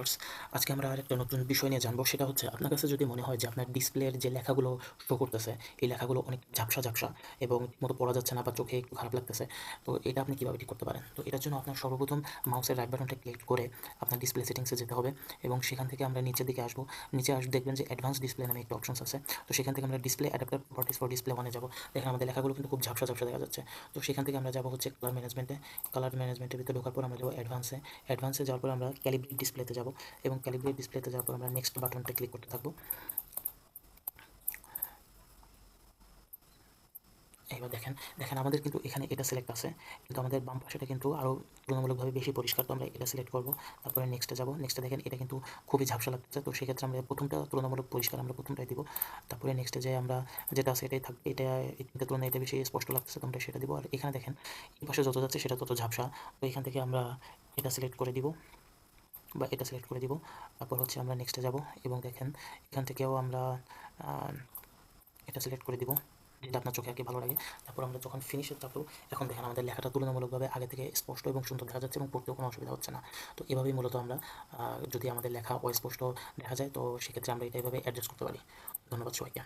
Course. আজকে আমরা আরেকটা নতুন বিষয় নিয়ে জানবো। সেটা হচ্ছে আপনার কাছে যদি মনে হয় যে আপনার ডিসপ্লের যে লেখাগুলো শো করতেছে, এই লেখাগুলো অনেক ঝাপসা এবং ঠিকমতো পড়া যাচ্ছে না বা চোখে একটু খারাপ লাগতেছে। তো এটা আপনি কিভাবে ঠিক করতে পারেন? তো এটার জন্য আপনার সর্বপ্রথম মাউসের রাইট বাটনটা ক্লিক করে আপনার ডিসপ্লে সেটিংসে যেতে হবে এবং সেখান থেকে আমরা নিচের দিকে আসবো। নিচে দেখবেন যে অ্যাডভান্স ডিসপ্লে নামে একটা অপশনস আছে। তো সেখান থেকে আমরা display adapter properties for display ওয়ানে যাবো। দেখেন আমাদের লেখাগুলো কিন্তু খুব ঝাপসা দেখা যাচ্ছে। তো সেখান থেকে আমরা যাবো হচ্ছে কালার ম্যানেজমেন্টে। কালার ম্যানেজমেন্টের ভিতরে ঢোকার পর আমরা যাবো অ্যাডভান্সে যাওয়ার পর আমরা ক্যালিব্রেট ডিসপ্লেতে যাবো এবং ক্যালিব্রেট ডিসপ্লেতে যাওয়ার পর আমরা নেক্সট বাটনটা ক্লিক করতে থাকবো। এবার দেখেন আমাদের কিন্তু এখানে এটা সিলেক্ট আছে, কিন্তু আমাদের বাম পাশেটা কিন্তু আরও তুলনামূলকভাবে বেশি পরিষ্কার। তো আমরা এটা সিলেক্ট করবো, তারপরে নেক্সটে যাবো। নেক্সটে দেখেন এটা কিন্তু খুবই ঝাপসা লাগতেছে। তো সেক্ষেত্রে আমরা প্রথমটা তুলনামূলক পরিষ্কার, আমরা প্রথমটাই দিব। তারপরে নেক্সটে যে আমরা যেটা আছে এটাই থাকবে, এটা এই তিনটা তুলনায় এটা বেশি স্পষ্ট লাগতেছে, তো আমরা সেটা দিব। আর এখানে দেখেন এই পাশে যত যাচ্ছে সেটা তত ঝাপসা। তো এখান থেকে আমরা এটা সিলেক্ট করে দিব বা এটা সিলেক্ট করে দিব। তারপর হচ্ছে আমরা নেক্সটে যাব এবং দেখেন এখান থেকেও আমরা এটা সিলেক্ট করে দিব যেটা আপনার চোখে আর কি ভালো লাগে। তারপর আমরা যখন ফিনিশে থাকবো, এখন দেখেন আমাদের লেখাটা তুলনামূলকভাবে আগে থেকে স্পষ্ট এবং সুন্দর দেখা যাচ্ছে এবং পড়তেও কোনো অসুবিধা হচ্ছে না। তো এভাবেই মূলত আমরা যদি আমাদের লেখা অস্পষ্ট দেখা যায়, তো সেক্ষেত্রে আমরা এটা এভাবে অ্যাডজাস্ট করতে পারি। ধন্যবাদ সবাইকে।